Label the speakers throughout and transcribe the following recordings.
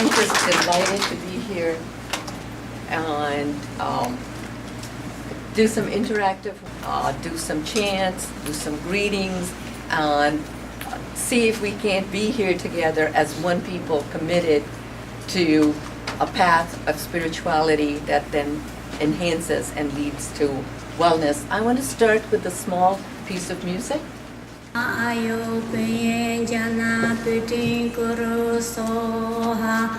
Speaker 1: I'm just delighted to be here and do some interactive, do some chants, do some greetings, and see if we can't be here together as one people committed to a path of spirituality that then enhances and leads to wellness. I want to start with a small piece of music.
Speaker 2: Ayo pe jana putin kuru soha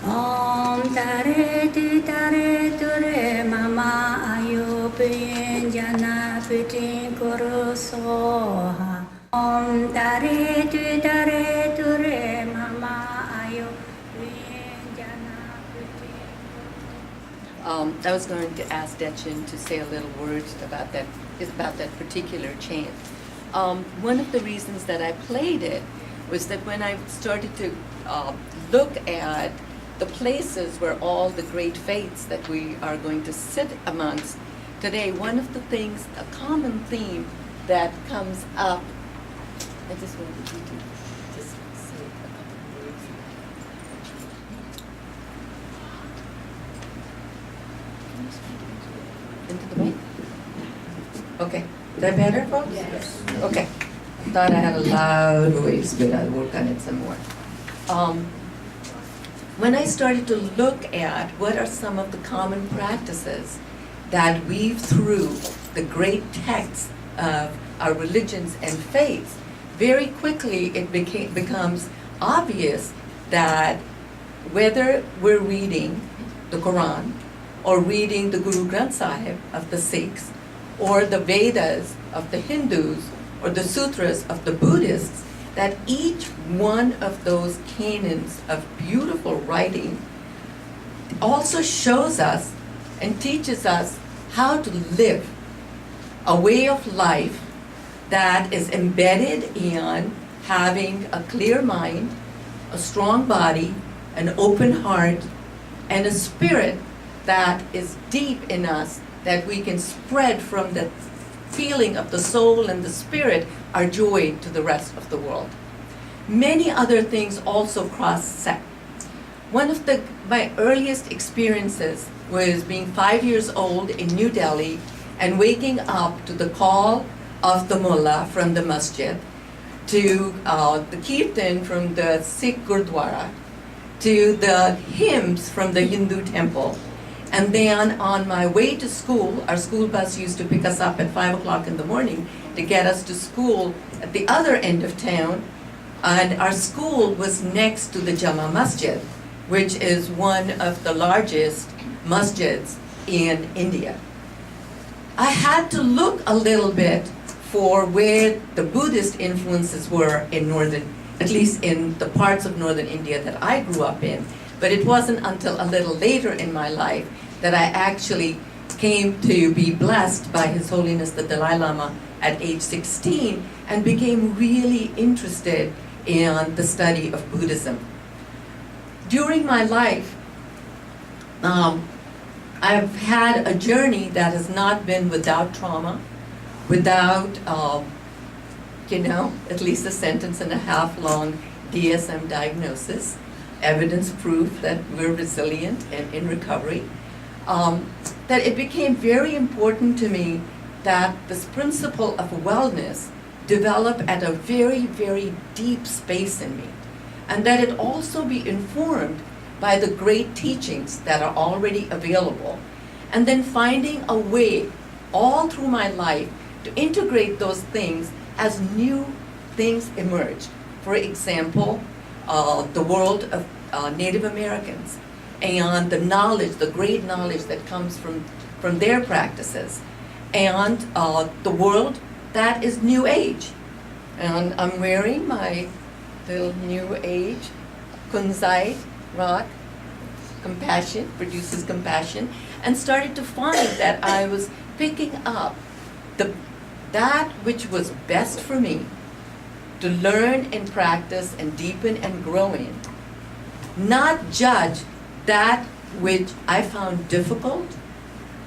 Speaker 2: Om tare ture mama ayo pe jana putin kuru soha Om tare ture mama ayo pe jana putin
Speaker 1: I was going to ask Dechin to say a little word about that particular chant. One of the reasons that I played it was that when I started to look at the places where all the great faiths that we are going to sit amongst today, one of the things, a common theme that comes up, I just wanted you to just say a couple of words. Can you speak into the mic? Okay. Is that better, folks?
Speaker 2: Yes.
Speaker 1: Okay. Thought I had a loud voice, but I'll work on it some more. When I started to look at what are some of the common practices that weave through the great texts of our religions and faiths, very quickly it becomes obvious that whether we're reading the Quran or reading the Guru Granth Sahib of the Sikhs, or the Vedas of the Hindus, or the Sutras of the Buddhists, that each one of those canons of beautiful writing also shows us and teaches us how to live a way of life that is embedded in having a clear mind, a strong body, an open heart, and a spirit that is deep in us, that we can spread from the feeling of the soul and the spirit our joy to the rest of the world. Many other things also cross-sect. One of my earliest experiences was being 5 years old in New Delhi and waking up to the call of the mullah from the masjid, to the kirtan from the Sikh Gurdwara, to the hymns from the Hindu temple. And then on my way to school, our school bus used to pick us up at 5 o'clock in the morning to get us to school at the other end of town. And our school was next to the Jama Masjid, which is one of the largest masjids in India. I had to look a little bit for where the Buddhist influences were in at least in the parts of northern India that I grew up in. But it wasn't until a little later in my life that I actually came to be blessed by His Holiness the Dalai Lama at age 16 and became really interested in the study of Buddhism. During my life, I've had a journey that has not been without trauma, without, at least a sentence and a half long DSM diagnosis, evidence proof that we're resilient and in recovery, that it became very important to me that this principle of wellness develop at a very, very deep space in me, and that it also be informed by the great teachings that are already available, and then finding a way all through my life to integrate those things as new things emerge. For example, the world of Native Americans and the knowledge, the great knowledge that comes from their practices, and the world that is New Age. And I'm wearing my little New Age kunzai rock, compassion, produces compassion, and started to find that I was picking up that which was best for me to learn and practice and deepen and grow in, not judge that which I found difficult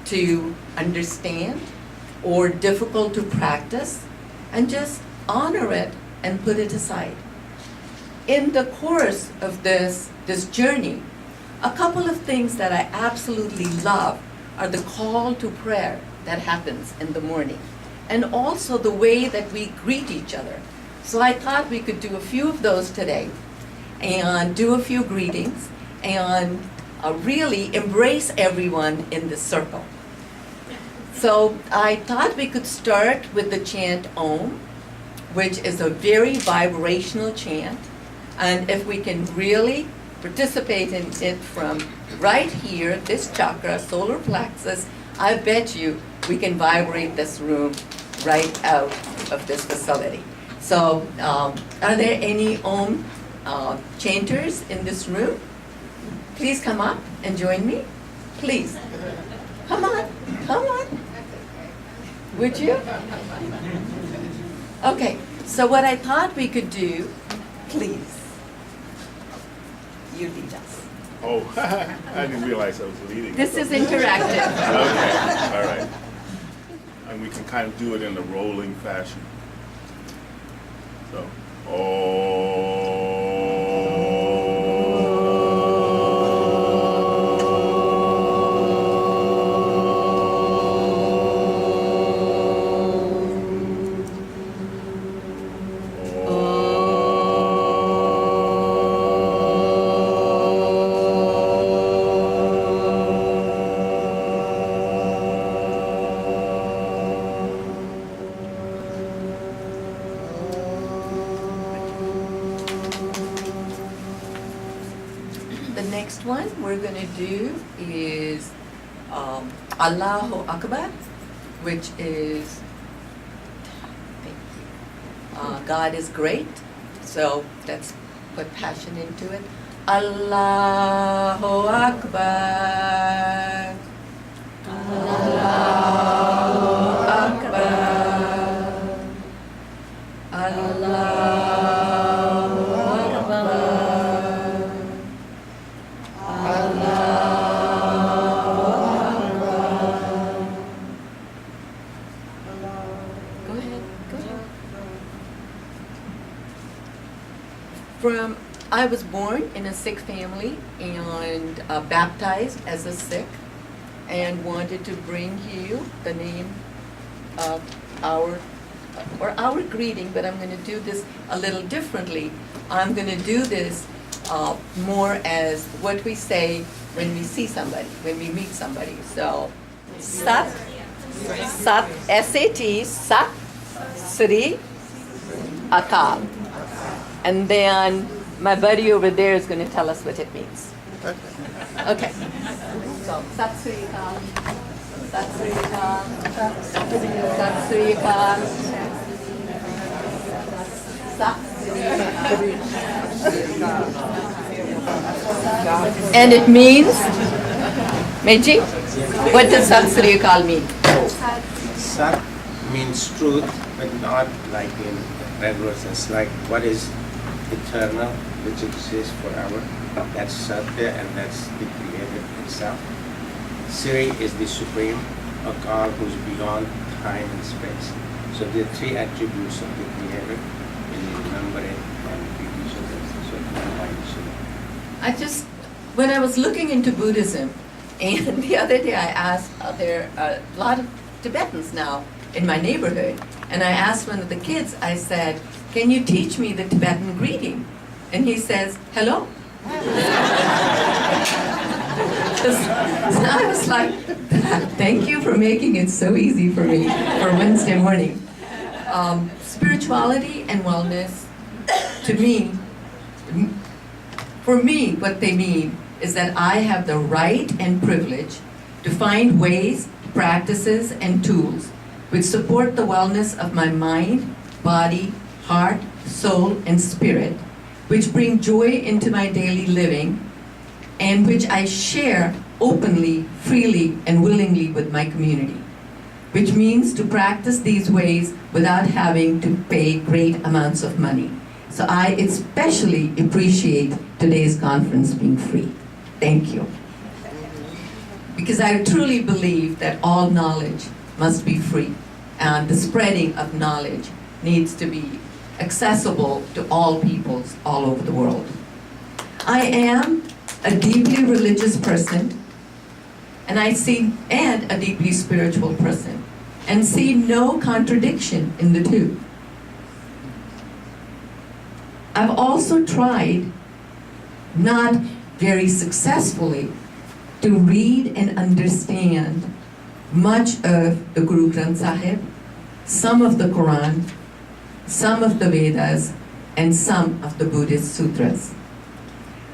Speaker 1: to understand or difficult to practice, and just honor it and put it aside. in the course of this journey, a couple of things that I absolutely love are the call to prayer that happens in the morning, and also the way that we greet each other. So I thought we could do a few of those today, and do a few greetings, and really embrace everyone in this circle. So I thought we could start with the chant Om, which is a very vibrational chant. And if we can really participate in it from right here, this chakra, solar plexus, I bet you we can vibrate this room right out of this facility. So are there any Om chanters in this room? Please come up and join me. Please. Come on. Come on. Would you? Okay. So what I thought we could do, please, you lead us.
Speaker 3: Oh, I didn't realize I was leading.
Speaker 1: This is interactive.
Speaker 3: Okay, all right. And we can kind of do it in a rolling fashion. So,
Speaker 1: The next one we're going to do is Allahu Akbar, which is, thank you. God is great. So let's put passion into it. Allahu Akbar. Allahu Akbar. Allahu Akbar. Go ahead. I was born in a Sikh family and baptized as a Sikh, and wanted to bring you the name of our greeting, but I'm going to do this a little differently. I'm going to do this more as what we say when we see somebody, when we meet somebody. So, Sat, S-A-T, Sat, Sri, Akal. And then my buddy over there is going to tell us what it means. Okay. So, Sat Sri Akal, Sat Sri Akal, Sat Sri Akal, Sat Sri Akal. And it means, Meji, what does Sat Sri Akal mean?
Speaker 4: Sat means truth, but not like in regular sense, like what is eternal, which exists forever. That's Satya, and that's the Creator Himself. Siri is the Supreme, Akal, who's beyond time and space. So the three attributes of the Creator, when you remember it and repeat each other, so you find each other.
Speaker 1: When I was looking into Buddhism, and the other day I asked, there are a lot of Tibetans now in my neighborhood, and I asked one of the kids, I said, can you teach me the Tibetan greeting? And he says, hello. So I was like, thank you for making it so easy for me for Wednesday morning. Spirituality and wellness, to me, for me, what they mean is that I have the right and privilege to find ways, practices, and tools which support the wellness of my mind, body, heart, soul, and spirit, which bring joy into my daily living, and which I share openly, freely, and willingly with my community, which means to practice these ways without having to pay great amounts of money. So I especially appreciate today's conference being free. Thank you. Because I truly believe that all knowledge must be free, and the spreading of knowledge needs to be accessible to all peoples all over the world. I am a deeply religious person, and a deeply spiritual person, and see no contradiction in the two. I've also tried, not very successfully, to read and understand much of the Guru Granth Sahib, some of the Quran, some of the Vedas, and some of the Buddhist sutras.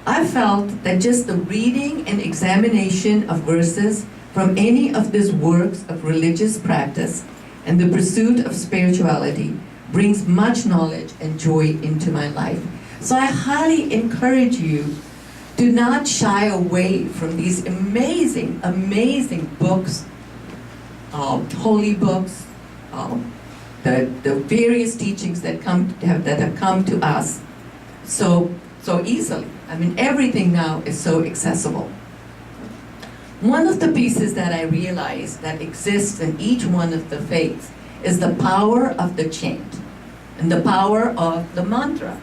Speaker 1: I felt that just the reading and examination of verses from any of these works of religious practice and the pursuit of spirituality brings much knowledge and joy into my life. So I highly encourage you to not shy away from these amazing, amazing books, holy books, the various teachings that have come to us so easily. I mean, everything now is so accessible. One of the pieces that I realized that exists in each one of the faiths is the power of the chant and the power of the mantra,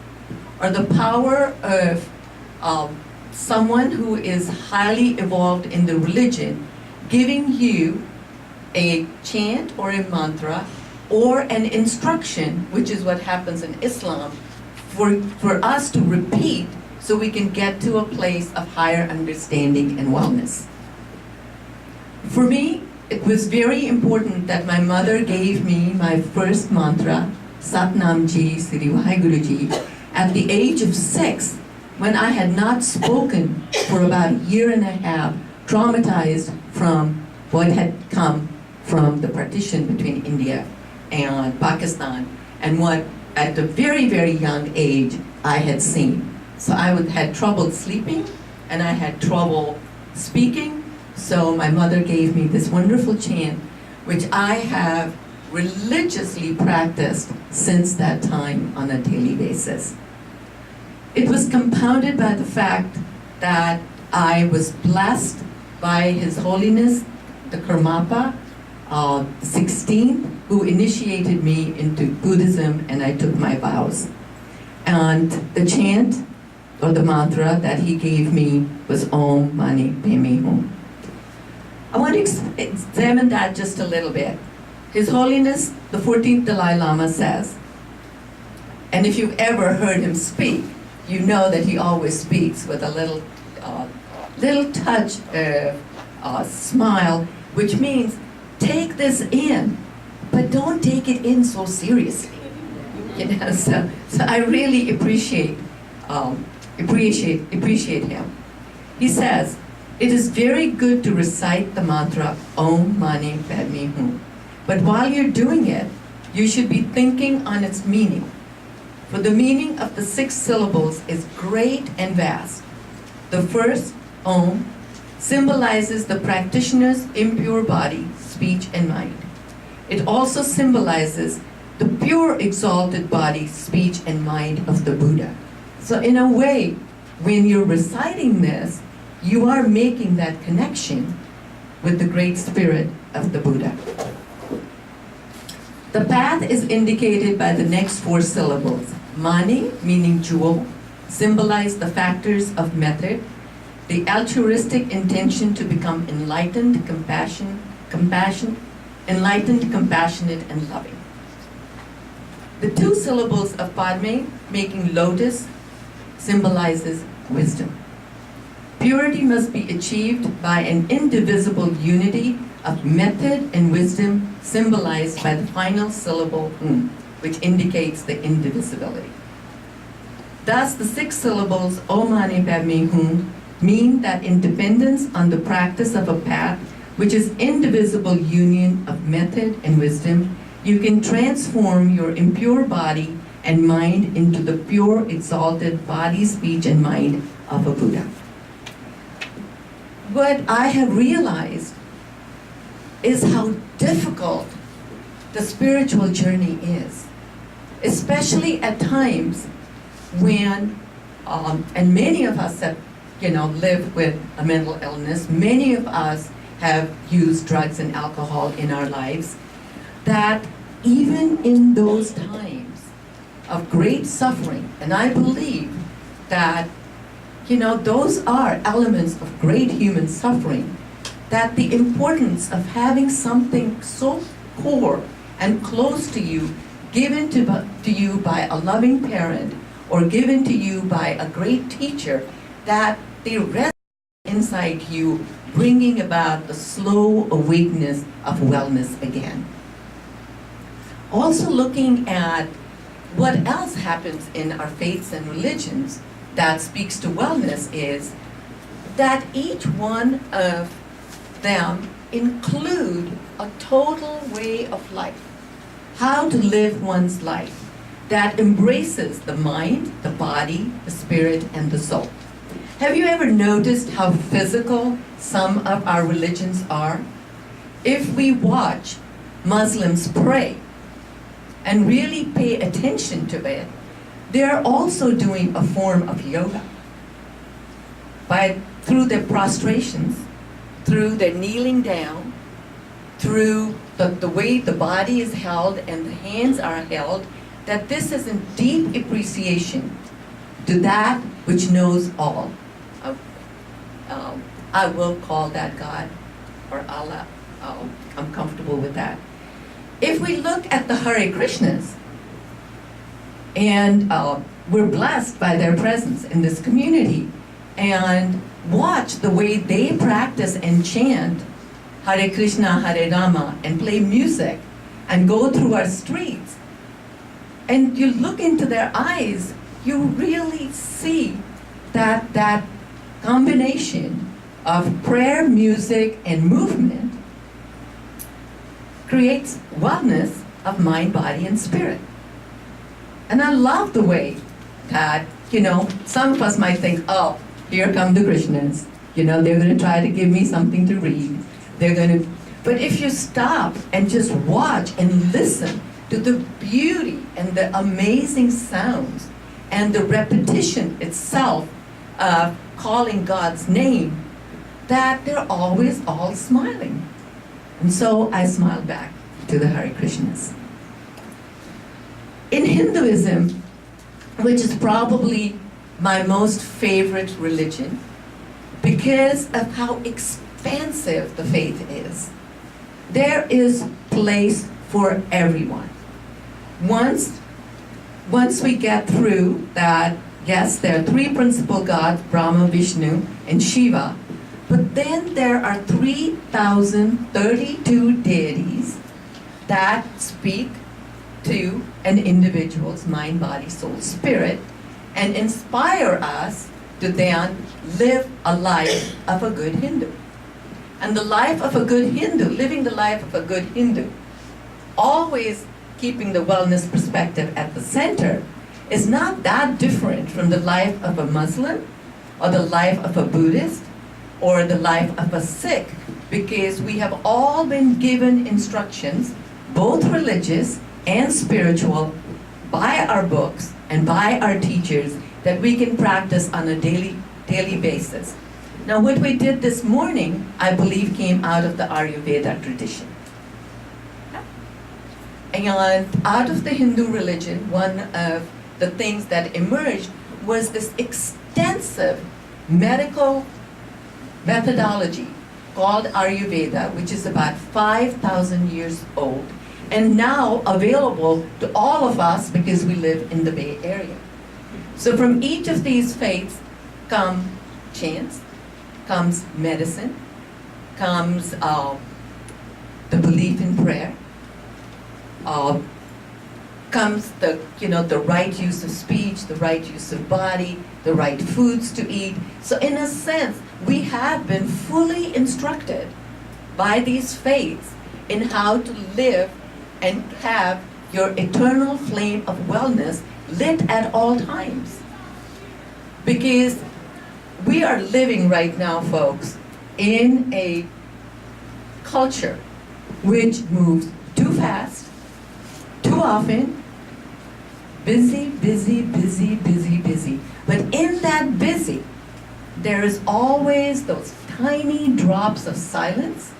Speaker 1: or the power of someone who is highly evolved in the religion giving you a chant or a mantra or an instruction, which is what happens in Islam, for us to repeat so we can get to a place of higher understanding and wellness. For me, it was very important that my mother gave me my first mantra, Satnam Ji, Sri Vaheguru Ji, at the age of 6, when I had not spoken for about a year and a half, traumatized from what had come from the partition between India and Pakistan, and what at a very, very young age I had seen. So I had trouble sleeping, and I had trouble speaking, so my mother gave me this wonderful chant, which I have religiously practiced since that time on a daily basis. It was compounded by the fact that I was blessed by His Holiness, the Karmapa, 16th, who initiated me into Buddhism, and I took my vows. And the chant, or the mantra that he gave me was Om Mani Padme Hum. I want to examine that just a little bit. His Holiness, the 14th Dalai Lama says, and if you've ever heard him speak, you know that he always speaks with a little touch of smile, which means take this in, but don't take it in so seriously. You know, so I really appreciate him. He says, it is very good to recite the mantra Om Mani Padme Hum, but while you're doing it, you should be thinking on its meaning. For the meaning of the 6 syllables is great and vast. The first, Om, symbolizes the practitioner's impure body, speech, and mind. It also symbolizes the pure exalted body, speech, and mind of the Buddha. So in a way, when you're reciting this, you are making that connection with the great spirit of the Buddha. The path is indicated by the next 4 syllables. Mani, meaning jewel, symbolize the factors of method, the altruistic intention to become enlightened, compassionate, and loving. The 2 syllables of Padme, making lotus, symbolizes wisdom. Purity must be achieved by an indivisible unity of method and wisdom, symbolized by the final syllable Hum, which indicates the indivisibility. Thus, the 6 syllables Om Mani Padme Hum mean that independence on the practice of a path, which is indivisible union of method and wisdom, you can transform your impure body and mind into the pure, exalted body, speech, and mind of a Buddha. What I have realized is how difficult the spiritual journey is, especially at times when, and many of us that live with a mental illness, many of us have used drugs and alcohol in our lives, that even in those times, of great suffering. And I believe that, those are elements of great human suffering, that the importance of having something so core and close to you, given to you by a loving parent, or given to you by a great teacher, that they rest inside you, bringing about the slow awakeness of wellness again. Also looking at what else happens in our faiths and religions that speaks to wellness is that each one of them include a total way of life, how to live one's life that embraces the mind, the body, the spirit, and the soul. Have you ever noticed how physical some of our religions are? If we watch Muslims pray and really pay attention to it, they're also doing a form of yoga. Through their prostrations, through their kneeling down, through the way the body is held and the hands are held, that this is in deep appreciation to that which knows all. I will call that God or Allah. I'm comfortable with that. If we look at the Hare Krishnas, and we're blessed by their presence in this community, and watch the way they practice and chant Hare Krishna, Hare Rama, and play music, and go through our streets, and you look into their eyes, you really see that combination of prayer, music, and movement creates wellness of mind, body, and spirit. And I love the way that, some of us might think, oh, here come the Krishnas. They're going to try to give me something to read. But if you stop and just watch and listen to the beauty and the amazing sounds and the repetition itself of calling God's name, that they're always all smiling. And so I smile back to the Hare Krishnas. In Hinduism, which is probably my most favorite religion, because of how expansive the faith is, there is place for everyone. Once we get through that, yes, there are three principal gods, Brahma, Vishnu, and Shiva, but then there are 3,032 deities that speak to an individual's mind, body, soul, spirit, and inspire us to then live a life of a good Hindu. And the life of a good Hindu, living the life of a good Hindu, always keeping the wellness perspective at the center, is not that different from the life of a Muslim, or the life of a Buddhist, or the life of a Sikh, because we have all been given instructions, both religious and spiritual, by our books and by our teachers, that we can practice on a daily basis. Now, what we did this morning, I believe, came out of the Ayurveda tradition. And out of the Hindu religion, one of the things that emerged was this extensive medical methodology called Ayurveda, which is about 5,000 years old, and now available to all of us because we live in the Bay Area. So from each of these faiths come chants, comes medicine, comes the belief in prayer, comes the right use of speech, the right use of body, the right foods to eat. So in a sense, we have been fully instructed by these faiths in how to live and have your eternal flame of wellness lit at all times. Because we are living right now, folks, in a culture which moves too fast, too often, busy, busy, busy, busy, busy. But in that busy, there is always those tiny drops of silence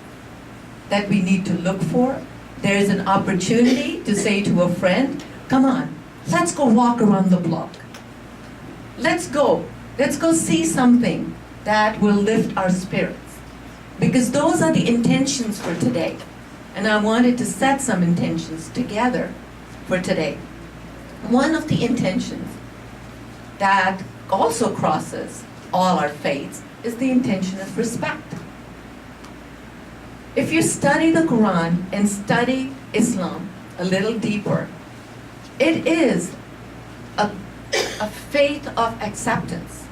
Speaker 1: that we need to look for. There is an opportunity to say to a friend, come on, let's go walk around the block. Let's go see something that will lift our spirits. Because those are the intentions for today. And I wanted to set some intentions together for today. One of the intentions that also crosses all our faiths is the intention of respect. If you study the Quran and study Islam a little deeper, it is a faith of acceptance,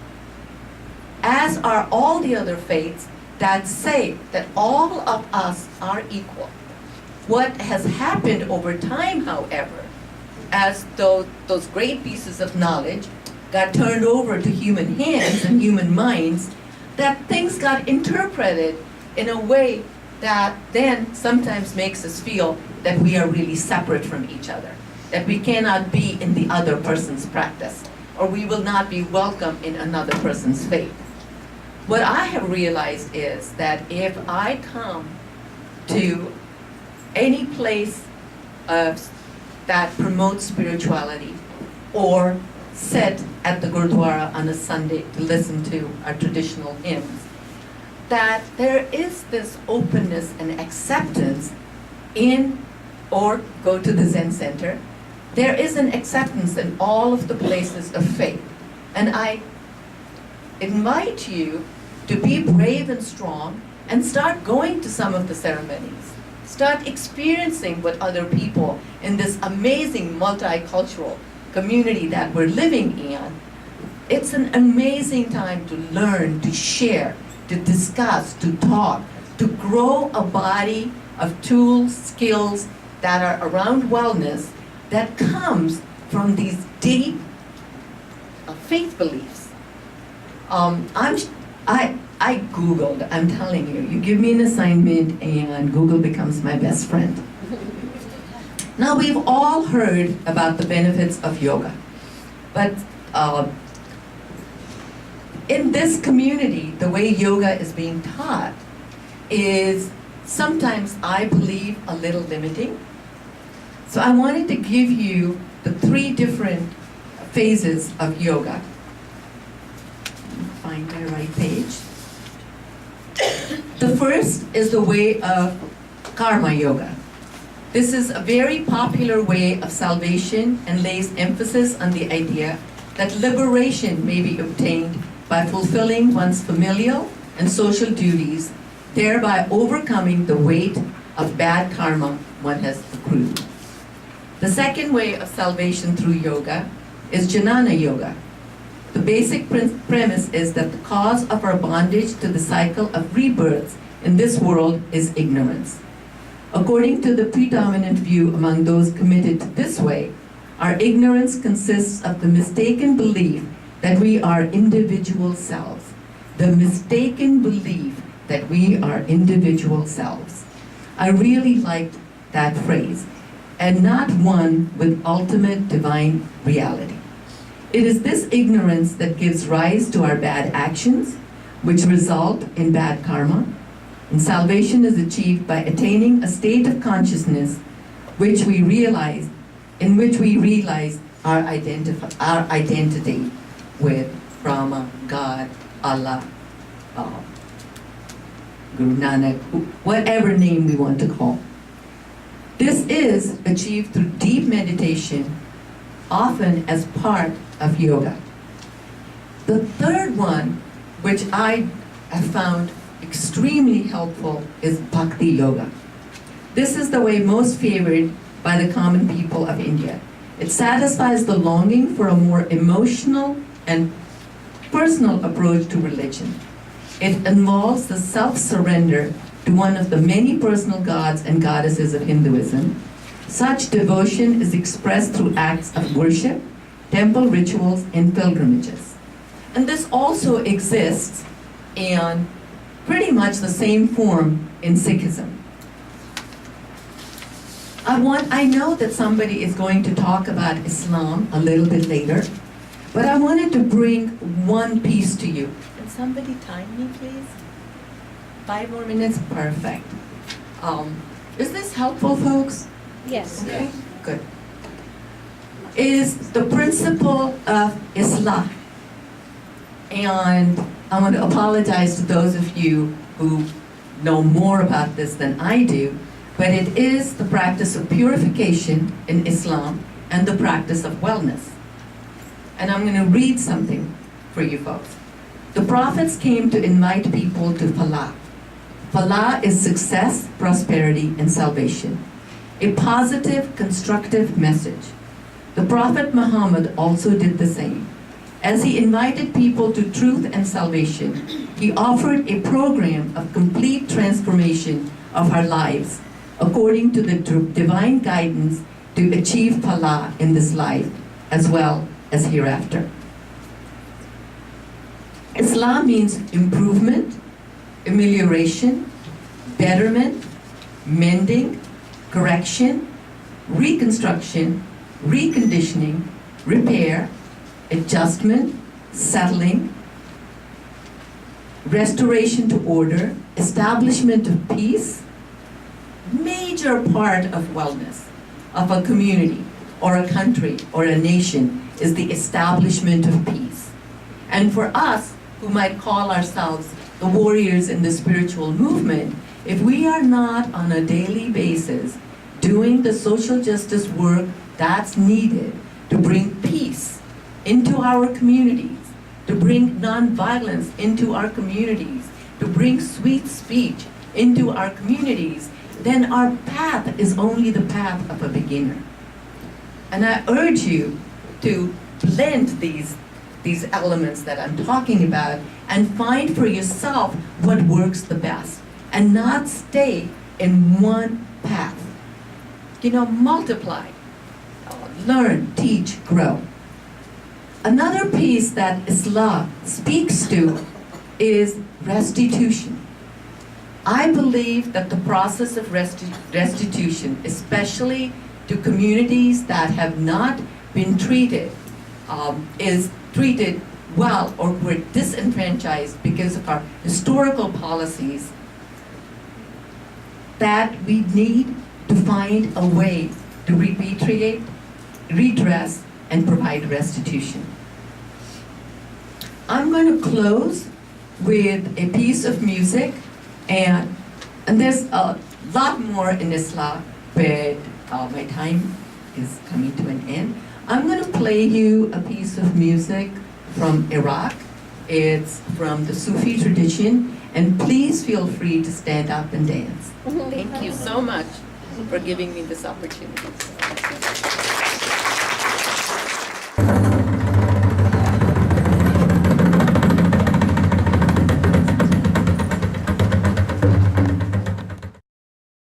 Speaker 1: as are all the other faiths that say that all of us are equal. What has happened over time, however, as those great pieces of knowledge got turned over to human hands and human minds, that things got interpreted in a way that then sometimes makes us feel that we are really separate from each other, that we cannot be in the other person's practice, or we will not be welcome in another person's faith. What I have realized is that if I come to any place that promotes spirituality, or sit at the Gurdwara on a Sunday to listen to our traditional hymns, that there is this openness and acceptance in, or go to the Zen Center, there is an acceptance in all of the places of faith. And I invite you to be brave and strong and start going to some of the ceremonies. Start experiencing what other people in this amazing multicultural community that we're living in. It's an amazing time to learn, to share, to discuss, to talk, to grow a body of tools, skills that are around wellness that comes from these deep faith beliefs. I Googled, I'm telling you, you give me an assignment and Google becomes my best friend. Now we've all heard about the benefits of yoga, but in this community, the way yoga is being taught is sometimes, I believe, a little limiting. So I wanted to give you the 3 different phases of yoga. Find my right page. The first is the way of karma yoga. This is a very popular way of salvation and lays emphasis on the idea that liberation may be obtained by fulfilling one's familial and social duties, thereby overcoming the weight of bad karma one has accrued. The second way of salvation through yoga is Jnana yoga. The basic premise is that the cause of our bondage to the cycle of rebirths in this world is ignorance. According to the predominant view among those committed to this way, our ignorance consists of the mistaken belief that we are individual selves. The mistaken belief that we are individual selves. I really liked that phrase, and not one with ultimate divine reality. It is this ignorance that gives rise to our bad actions, which result in bad karma. And salvation is achieved by attaining a state of consciousness in which we realize our identity with Brahma, God, Allah, Guru Nanak, whatever name we want to call. This is achieved through deep meditation, often as part of yoga. The third one, which I have found extremely helpful, is bhakti yoga. This is the way most favored by the common people of India. It satisfies the longing for a more emotional and personal approach to religion. It involves the self-surrender to one of the many personal gods and goddesses of Hinduism. Such devotion is expressed through acts of worship, temple rituals, and pilgrimages. And this also exists in pretty much the same form in Sikhism. I know that somebody is going to talk about Islam a little bit later, but I wanted to bring one piece to you. Can somebody time me, please? 5 more minutes? Perfect. Is this helpful, folks?
Speaker 2: Yes.
Speaker 1: Okay, good. is the principle of Islam. And I want to apologize to those of you who know more about this than I do, but it is the practice of purification in Islam and the practice of wellness. And I'm going to read something for you folks. The prophets came to invite people to Falah. Falah is success, prosperity, and salvation. A positive, constructive message. The Prophet Muhammad also did the same. As he invited people to truth and salvation, he offered a program of complete transformation of our lives according to the divine guidance to achieve Falah in this life as well as hereafter. Islam means improvement, amelioration, betterment, mending, correction, reconstruction, reconditioning, repair, adjustment, settling, restoration to order, establishment of peace. Major part of wellness of a community or a country or a nation is the establishment of peace. And for us, who might call ourselves the warriors in the spiritual movement, if we are not on a daily basis doing the social justice work that's needed to bring peace into our communities, to bring nonviolence into our communities, to bring sweet speech into our communities, then our path is only the path of a beginner. And I urge you to blend these elements that I'm talking about and find for yourself what works the best and not stay in one path. Multiply, learn, teach, grow. Another piece that Islam speaks to is restitution. I believe that the process of restitution, especially to communities that have not been treated, is treated well or were disenfranchised because of our historical policies, that we need to find a way to repatriate, redress, and provide restitution. I'm going to close with a piece of music, and there's a lot more in Islam, but my time is coming to an end. I'm going to play you a piece of music from Iraq. It's from the Sufi tradition, and please feel free to stand up and dance. Thank you so much for giving me this opportunity.